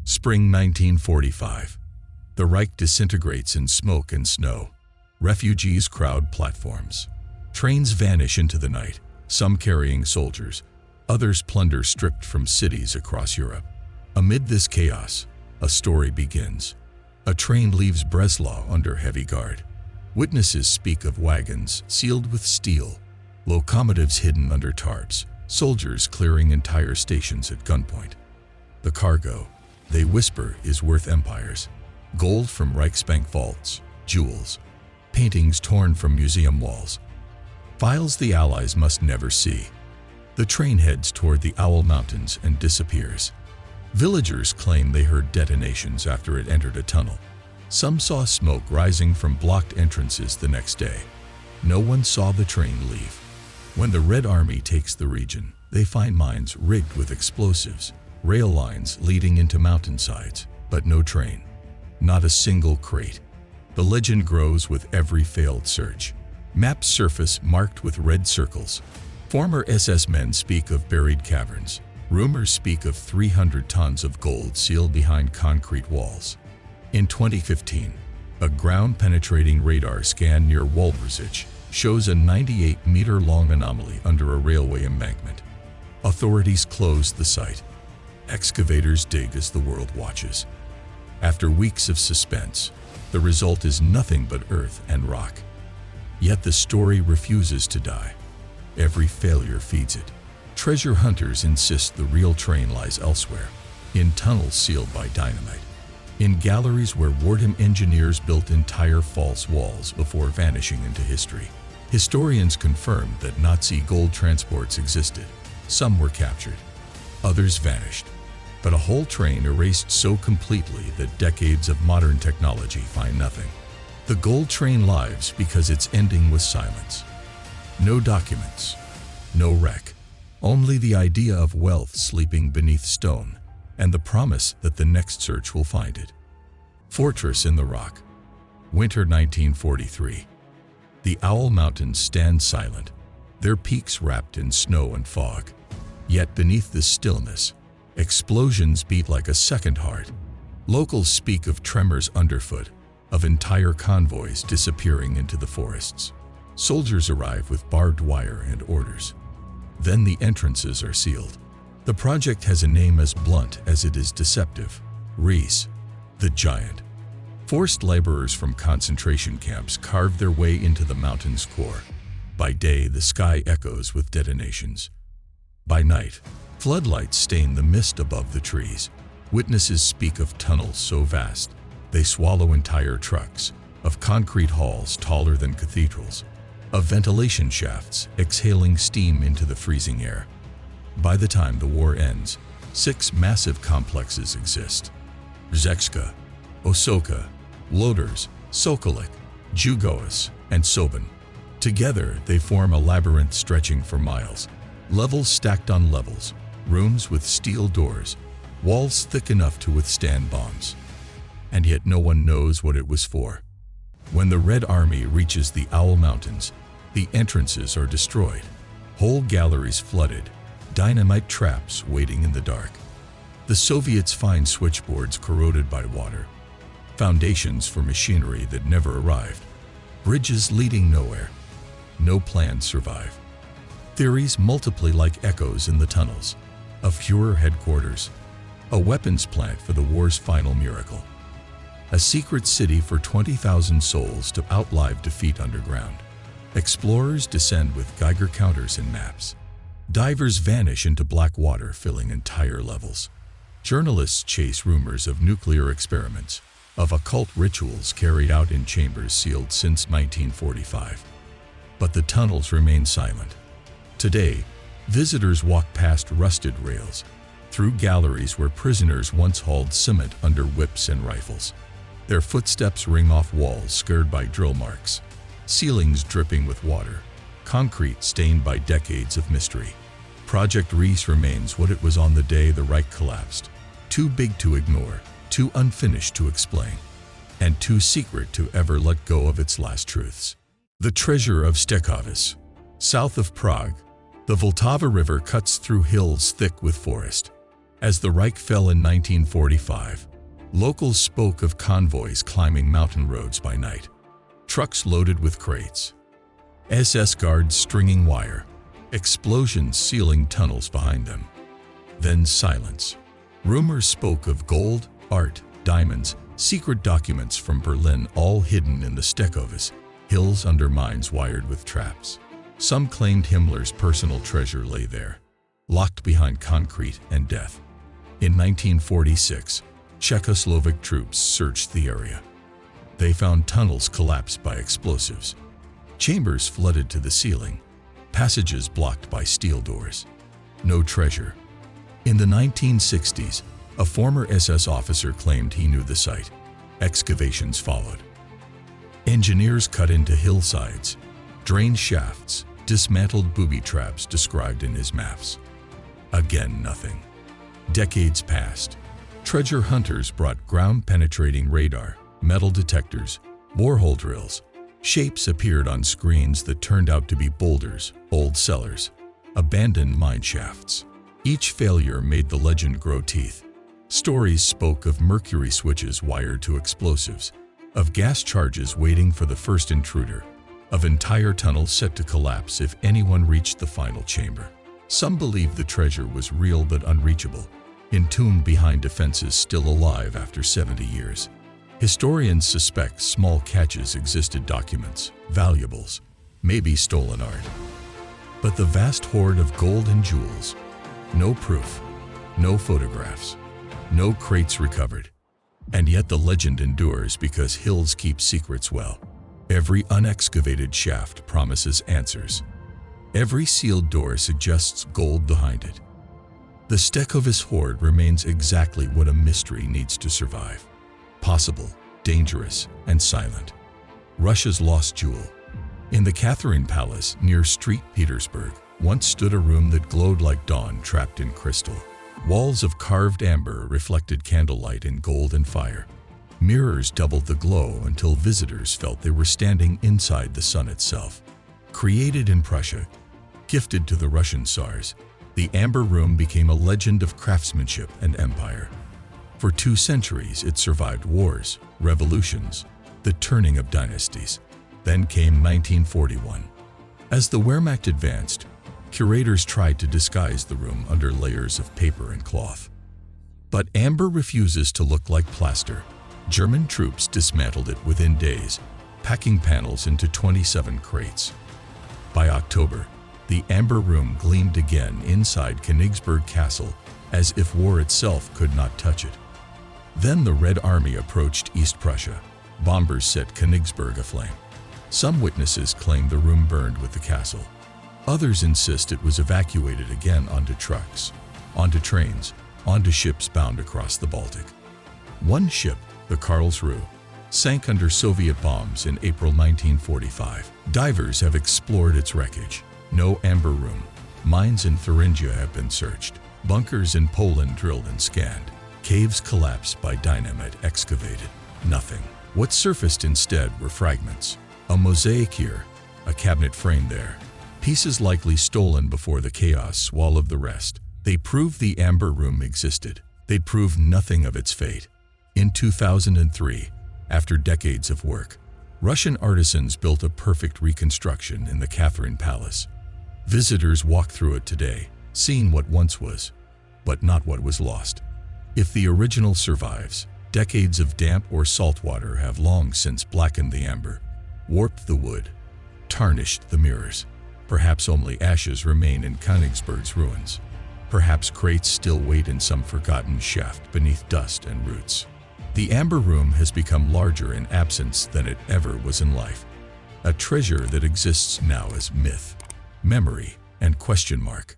Spring 1945. The Reich disintegrates in smoke and snow. Refugees crowd platforms. Trains vanish into the night, some carrying soldiers, others plunder stripped from cities across Europe. Amid this chaos, a story begins. A train leaves Breslau under heavy guard. Witnesses speak of wagons sealed with steel, locomotives hidden under tarps, soldiers clearing entire stations at gunpoint. The cargo, they whisper, is worth empires. Gold from Reichsbank vaults, jewels, paintings torn from museum walls, files the Allies must never see. The train heads toward the Owl Mountains and disappears. Villagers claim they heard detonations after it entered a tunnel. Some saw smoke rising from blocked entrances the next day. No one saw the train leave. When the Red Army takes the region, they find mines rigged with explosives, rail lines leading into mountainsides, but no train. Not a single crate. The legend grows with every failed search. Maps surface marked with red circles. Former SS men speak of buried caverns. Rumors speak of 300 tons of gold sealed behind concrete walls. In 2015, a ground-penetrating radar scan near Wolbrzych shows a 98-meter-long anomaly under a railway embankment. Authorities closed the site. Excavators dig as the world watches. After weeks of suspense, the result is nothing but earth and rock. Yet the story refuses to die. Every failure feeds it. Treasure hunters insist the real train lies elsewhere, in tunnels sealed by dynamite, in galleries where wartime engineers built entire false walls before vanishing into history. Historians confirm that Nazi gold transports existed. Some were captured, others vanished, but a whole train erased so completely that decades of modern technology find nothing. The gold train lives because its ending was silence. No documents, no wreck, only the idea of wealth sleeping beneath stone and the promise that the next search will find it. Fortress in the Rock. Winter 1943. The Owl Mountains stand silent, their peaks wrapped in snow and fog. Yet beneath this stillness, explosions beat like a second heart. Locals speak of tremors underfoot, of entire convoys disappearing into the forests. Soldiers arrive with barbed wire and orders. Then the entrances are sealed. The project has a name as blunt as it is deceptive: Reese, the Giant. Forced laborers from concentration camps carve their way into the mountain's core. By day, the sky echoes with detonations. By night, floodlights stain the mist above the trees. Witnesses speak of tunnels so vast they swallow entire trucks, of concrete halls taller than cathedrals, of ventilation shafts exhaling steam into the freezing air. By the time the war ends, 6 massive complexes exist: Rzeczka, Osoka, Loders, Sokolik, Jugoas, and Sobin. Together, they form a labyrinth stretching for miles. Levels stacked on levels, rooms with steel doors, walls thick enough to withstand bombs. And yet no one knows what it was for. When the Red Army reaches the Owl Mountains, the entrances are destroyed, whole galleries flooded, dynamite traps waiting in the dark. The Soviets find switchboards corroded by water, foundations for machinery that never arrived, bridges leading nowhere. No plans survive. Theories multiply like echoes in the tunnels: a Führer headquarters, a weapons plant for the war's final miracle, a secret city for 20,000 souls to outlive defeat underground. Explorers descend with Geiger counters and maps. Divers vanish into black water, filling entire levels. Journalists chase rumors of nuclear experiments, of occult rituals carried out in chambers sealed since 1945. But the tunnels remain silent. Today, visitors walk past rusted rails, through galleries where prisoners once hauled cement under whips and rifles. Their footsteps ring off walls scarred by drill marks, ceilings dripping with water, concrete stained by decades of mystery. Project Reese remains what it was on the day the Reich collapsed: too big to ignore, too unfinished to explain, and too secret to ever let go of its last truths. The Treasure of Štěchovice. South of Prague, the Vltava River cuts through hills thick with forest. As the Reich fell in 1945, locals spoke of convoys climbing mountain roads by night, trucks loaded with crates, SS guards stringing wire, explosions sealing tunnels behind them. Then silence. Rumors spoke of gold, art, diamonds, secret documents from Berlin, all hidden in the Štěchovice, hills under mines wired with traps. Some claimed Himmler's personal treasure lay there, locked behind concrete and death. In 1946, Czechoslovak troops searched the area. They found tunnels collapsed by explosives, chambers flooded to the ceiling, passages blocked by steel doors. No treasure. In the 1960s, a former SS officer claimed he knew the site. Excavations followed. Engineers cut into hillsides, drained shafts, dismantled booby traps described in his maps. Again, nothing. Decades passed. Treasure hunters brought ground-penetrating radar, metal detectors, borehole drills. Shapes appeared on screens that turned out to be boulders, old cellars, abandoned mine shafts. Each failure made the legend grow teeth. Stories spoke of mercury switches wired to explosives, of gas charges waiting for the first intruder, of entire tunnels set to collapse if anyone reached the final chamber. Some believed the treasure was real but unreachable, entombed behind defenses still alive after 70 years. Historians suspect small catches existed: documents, valuables, maybe stolen art. But the vast hoard of gold and jewels, no proof, no photographs, no crates recovered. And yet the legend endures because hills keep secrets well. Every unexcavated shaft promises answers. Every sealed door suggests gold behind it. The Štěchovice hoard remains exactly what a mystery needs to survive. Possible, dangerous, and silent. Russia's lost jewel. In the Catherine Palace near St. Petersburg once stood a room that glowed like dawn, trapped in crystal. Walls of carved amber reflected candlelight in gold and fire. Mirrors doubled the glow until visitors felt they were standing inside the sun itself. Created in Prussia, gifted to the Russian Tsars, the Amber Room became a legend of craftsmanship and empire. For 2 centuries, it survived wars, revolutions, the turning of dynasties. Then came 1941. As the Wehrmacht advanced, curators tried to disguise the room under layers of paper and cloth. But amber refuses to look like plaster. German troops dismantled it within days, packing panels into 27 crates. By October, the Amber Room gleamed again inside Königsberg Castle, as if war itself could not touch it. Then the Red Army approached East Prussia. Bombers set Königsberg aflame. Some witnesses claim the room burned with the castle. Others insist it was evacuated again onto trucks, onto trains, onto ships bound across the Baltic. One ship, the Karlsruhe, sank under Soviet bombs in April 1945. Divers have explored its wreckage. No Amber Room. Mines in Thuringia have been searched. Bunkers in Poland drilled and scanned. Caves collapsed by dynamite excavated. Nothing. What surfaced instead were fragments. A mosaic here, a cabinet frame there. Pieces likely stolen before the chaos swallowed the rest. They proved the Amber Room existed. They proved nothing of its fate. In 2003, after decades of work, Russian artisans built a perfect reconstruction in the Catherine Palace. Visitors walk through it today, seeing what once was, but not what was lost. If the original survives, decades of damp or salt water have long since blackened the amber, warped the wood, tarnished the mirrors. Perhaps only ashes remain in Königsberg's ruins. Perhaps crates still wait in some forgotten shaft beneath dust and roots. The Amber Room has become larger in absence than it ever was in life. A treasure that exists now as myth, memory, and question mark.